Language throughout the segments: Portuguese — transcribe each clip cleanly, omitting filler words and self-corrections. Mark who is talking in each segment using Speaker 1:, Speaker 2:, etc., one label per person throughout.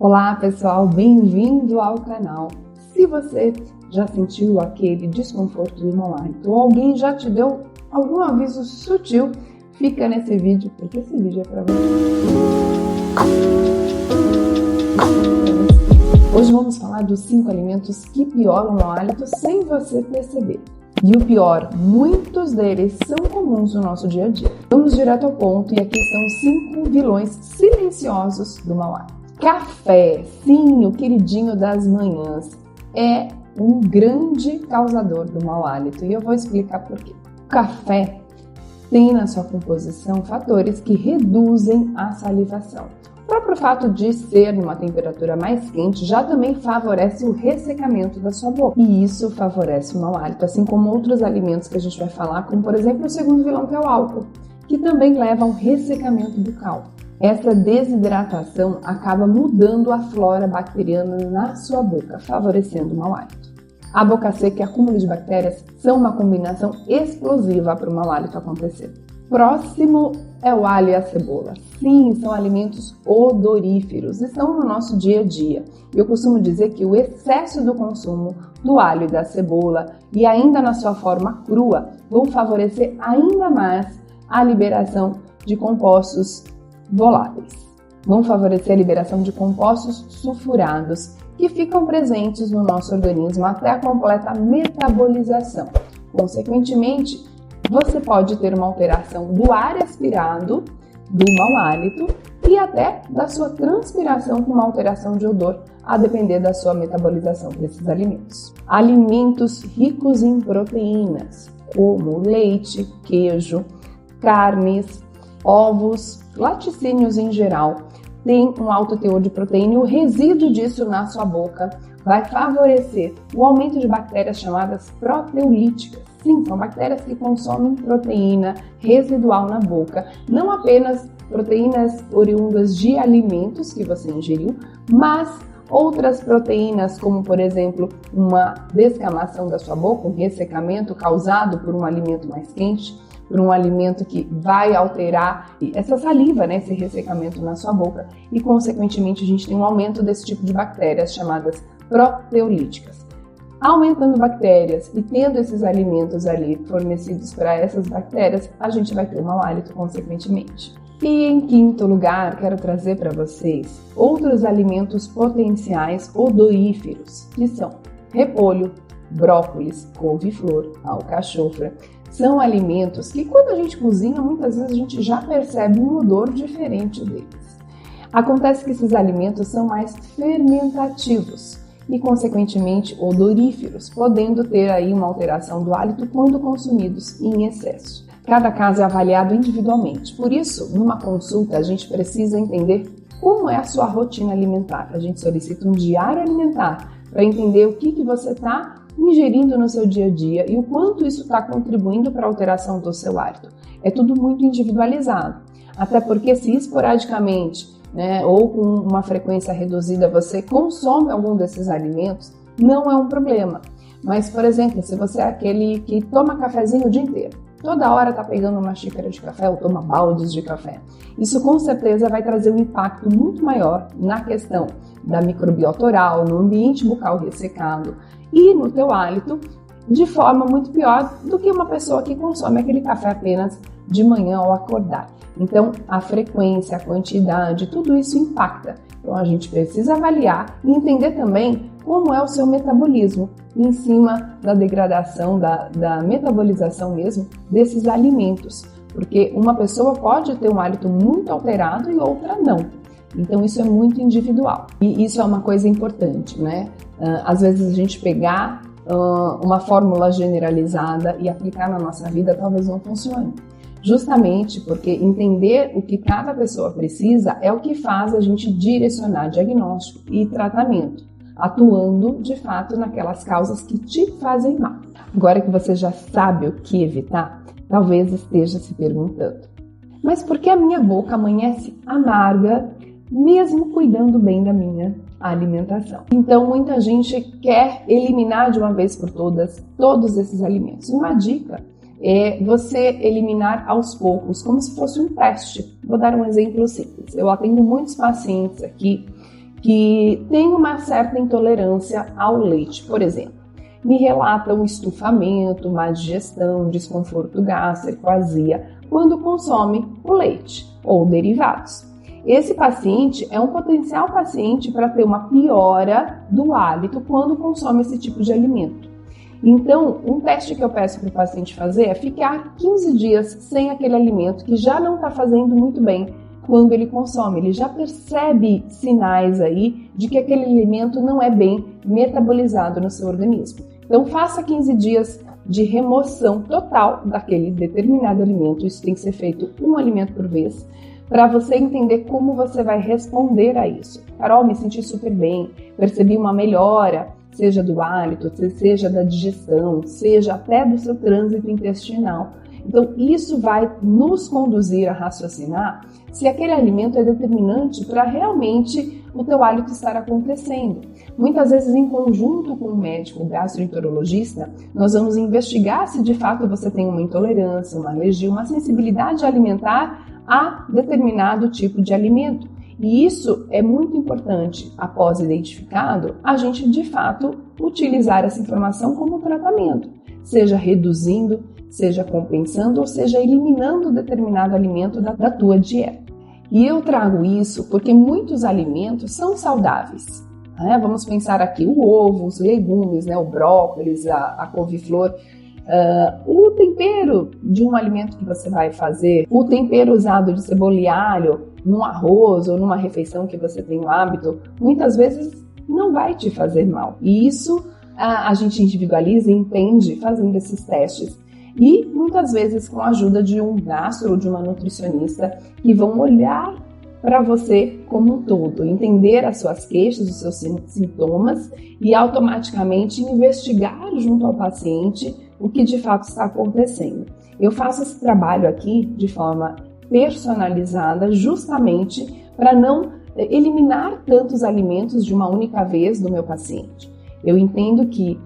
Speaker 1: Olá pessoal, bem-vindo ao canal. Se você já sentiu aquele desconforto do mau hálito ou alguém já te deu algum aviso sutil, fica nesse vídeo porque esse vídeo é para você. Hoje vamos falar dos 5 alimentos que pioram o mau hálito sem você perceber. E o pior, muitos deles são comuns no nosso dia a dia. Vamos direto ao ponto e aqui são 5 vilões silenciosos do mau hálito. Café, sim, o queridinho das manhãs, é um grande causador do mau hálito e eu vou explicar por quê. O café tem na sua composição fatores que reduzem a salivação. O próprio fato de ser numa temperatura mais quente já também favorece o ressecamento da sua boca. E isso favorece o mau hálito, assim como outros alimentos que a gente vai falar, como por exemplo o segundo vilão, que é o álcool, que também leva a um ressecamento bucal. Essa desidratação acaba mudando a flora bacteriana na sua boca, favorecendo o mau hálito. A boca seca e acúmulo de bactérias são uma combinação explosiva para o mau hálito acontecer. Próximo é o alho e a cebola. Sim, são alimentos odoríferos, estão no nosso dia a dia. Eu costumo dizer que o excesso do consumo do alho e da cebola, e ainda na sua forma crua, vão favorecer ainda mais a liberação de compostos voláteis. Vão favorecer a liberação de compostos sulfurados que ficam presentes no nosso organismo até a completa metabolização. Consequentemente, você pode ter uma alteração do ar expirado, do mau hálito e até da sua transpiração com uma alteração de odor, a depender da sua metabolização desses alimentos. Alimentos ricos em proteínas, como leite, queijo, carnes, ovos, laticínios em geral, tem um alto teor de proteína e o resíduo disso na sua boca vai favorecer o aumento de bactérias chamadas proteolíticas. Sim, são bactérias que consomem proteína residual na boca, não apenas proteínas oriundas de alimentos que você ingeriu, mas outras proteínas, como por exemplo uma descamação da sua boca, um ressecamento causado por um alimento mais quente, por um alimento que vai alterar essa saliva, esse ressecamento na sua boca, e consequentemente a gente tem um aumento desse tipo de bactérias chamadas proteolíticas. Aumentando bactérias e tendo esses alimentos ali fornecidos para essas bactérias, a gente vai ter um mau hálito consequentemente. E em quinto lugar, quero trazer para vocês outros alimentos potenciais odoríferos, que são repolho, brócolis, couve-flor, alcachofra. São alimentos que quando a gente cozinha, muitas vezes a gente já percebe um odor diferente deles. Acontece que esses alimentos são mais fermentativos e, consequentemente, odoríferos, podendo ter aí uma alteração do hálito quando consumidos em excesso. Cada caso é avaliado individualmente, por isso, numa consulta, a gente precisa entender como é a sua rotina alimentar. A gente solicita um diário alimentar para entender o que você está ingerindo no seu dia a dia e o quanto isso está contribuindo para a alteração do seu hálito. É tudo muito individualizado, até porque se esporadicamente, ou com uma frequência reduzida você consome algum desses alimentos, não é um problema. Mas, por exemplo, se você é aquele que toma cafezinho o dia inteiro, toda hora está pegando uma xícara de café ou toma baldes de café, isso com certeza vai trazer um impacto muito maior na questão da microbiota oral, no ambiente bucal ressecado e no teu hálito, de forma muito pior do que uma pessoa que consome aquele café apenas de manhã ao acordar. Então, a frequência, a quantidade, tudo isso impacta. Então, a gente precisa avaliar e entender também como é o seu metabolismo em cima da degradação, da metabolização mesmo desses alimentos. Porque uma pessoa pode ter um hálito muito alterado e outra não. Então, isso é muito individual. E isso é uma coisa importante, Às vezes a gente pegar uma fórmula generalizada e aplicar na nossa vida talvez não funcione. Justamente porque entender o que cada pessoa precisa é o que faz a gente direcionar diagnóstico e tratamento, atuando de fato naquelas causas que te fazem mal. Agora que você já sabe o que evitar, talvez esteja se perguntando: mas por que a minha boca amanhece amarga, mesmo cuidando bem da minha alimentação? Então, muita gente quer eliminar de uma vez por todas todos esses alimentos. Uma dica é você eliminar aos poucos, como se fosse um teste. Vou dar um exemplo simples. Eu atendo muitos pacientes aqui que têm uma certa intolerância ao leite, por exemplo. Me relatam estufamento, má digestão, desconforto gástrico, azia, quando consome o leite ou derivados. Esse paciente é um potencial paciente para ter uma piora do hálito quando consome esse tipo de alimento. Então, um teste que eu peço para o paciente fazer é ficar 15 dias sem aquele alimento que já não está fazendo muito bem quando ele consome. Ele já percebe sinais aí de que aquele alimento não é bem metabolizado no seu organismo. Então, faça 15 dias de remoção total daquele determinado alimento. Isso tem que ser feito um alimento por vez, para você entender como você vai responder a isso. Carol, me senti super bem, percebi uma melhora, seja do hálito, seja da digestão, seja até do seu trânsito intestinal. Então, isso vai nos conduzir a raciocinar se aquele alimento é determinante para realmente o teu hálito estar acontecendo. Muitas vezes, em conjunto com o médico gastroenterologista, nós vamos investigar se de fato você tem uma intolerância, uma alergia, uma sensibilidade alimentar a determinado tipo de alimento. E isso é muito importante, após identificado, a gente de fato utilizar essa informação como tratamento, seja reduzindo, seja compensando ou seja eliminando determinado alimento da tua dieta. E eu trago isso porque muitos alimentos são saudáveis. Vamos pensar aqui o ovo, os legumes, o brócolis, a couve-flor. O tempero de um alimento que você vai fazer, o tempero usado de cebola e alho num arroz ou numa refeição que você tem o hábito, muitas vezes não vai te fazer mal. E isso a gente individualiza e entende fazendo esses testes. E muitas vezes com a ajuda de um gastro ou de uma nutricionista que vão olhar para você como um todo, entender as suas queixas, os seus sintomas e automaticamente investigar junto ao paciente o que de fato está acontecendo. Eu faço esse trabalho aqui de forma personalizada justamente para não eliminar tantos alimentos de uma única vez do meu paciente. Eu entendo que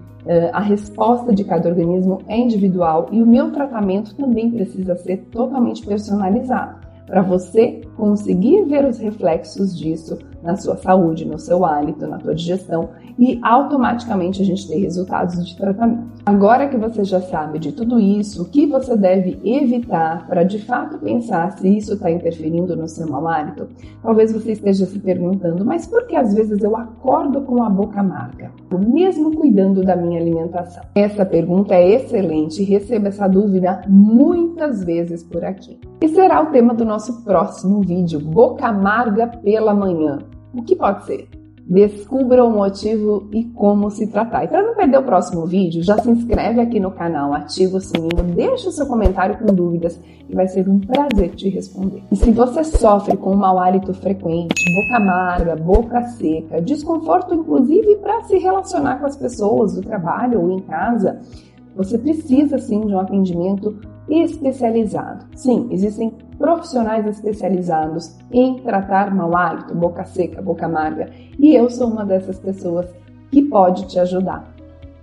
Speaker 1: a resposta de cada organismo é individual e o meu tratamento também precisa ser totalmente personalizado para você conseguir ver os reflexos disso na sua saúde, no seu hálito, na tua digestão e automaticamente a gente ter resultados de tratamento. Agora que você já sabe de tudo isso, o que você deve evitar para de fato pensar se isso está interferindo no seu mau hálito, talvez você esteja se perguntando, mas por que às vezes eu acordo com a boca amarga, mesmo cuidando da minha alimentação? Essa pergunta é excelente e recebo essa dúvida muitas vezes por aqui. E será o tema do nosso próximo vídeo, boca amarga pela manhã. O que pode ser? Descubra o motivo e como se tratar. E para não perder o próximo vídeo, já se inscreve aqui no canal, ativa o sininho, deixa o seu comentário com dúvidas e vai ser um prazer te responder. E se você sofre com um mau hálito frequente, boca amarga, boca seca, desconforto inclusive para se relacionar com as pessoas do trabalho ou em casa, você precisa sim de um atendimento especializado. Sim, existem profissionais especializados em tratar mau hálito, boca seca, boca amarga, e eu sou uma dessas pessoas que pode te ajudar.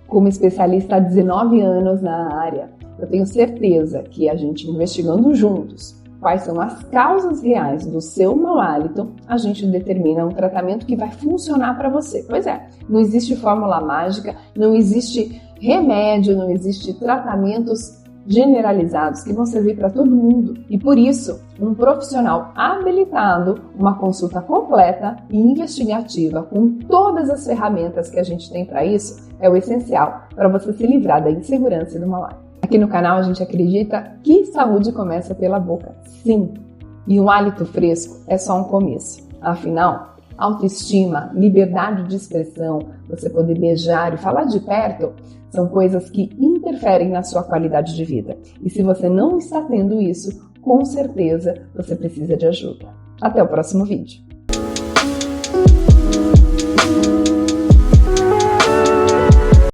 Speaker 1: Como especialista há 19 anos na área, eu tenho certeza que a gente investigando juntos quais são as causas reais do seu mau hálito, a gente determina um tratamento que vai funcionar para você. Pois é, não existe fórmula mágica, não existe remédio, não existe tratamentos generalizados que vão servir para todo mundo. E por isso, um profissional habilitado, uma consulta completa e investigativa com todas as ferramentas que a gente tem para isso é o essencial para você se livrar da insegurança e do mau hálito. Aqui no canal a gente acredita que saúde começa pela boca. Sim, e um hálito fresco é só um começo. Afinal, autoestima, liberdade de expressão, você poder beijar e falar de perto, são coisas que interferem na sua qualidade de vida. E se você não está tendo isso, com certeza você precisa de ajuda. Até o próximo vídeo.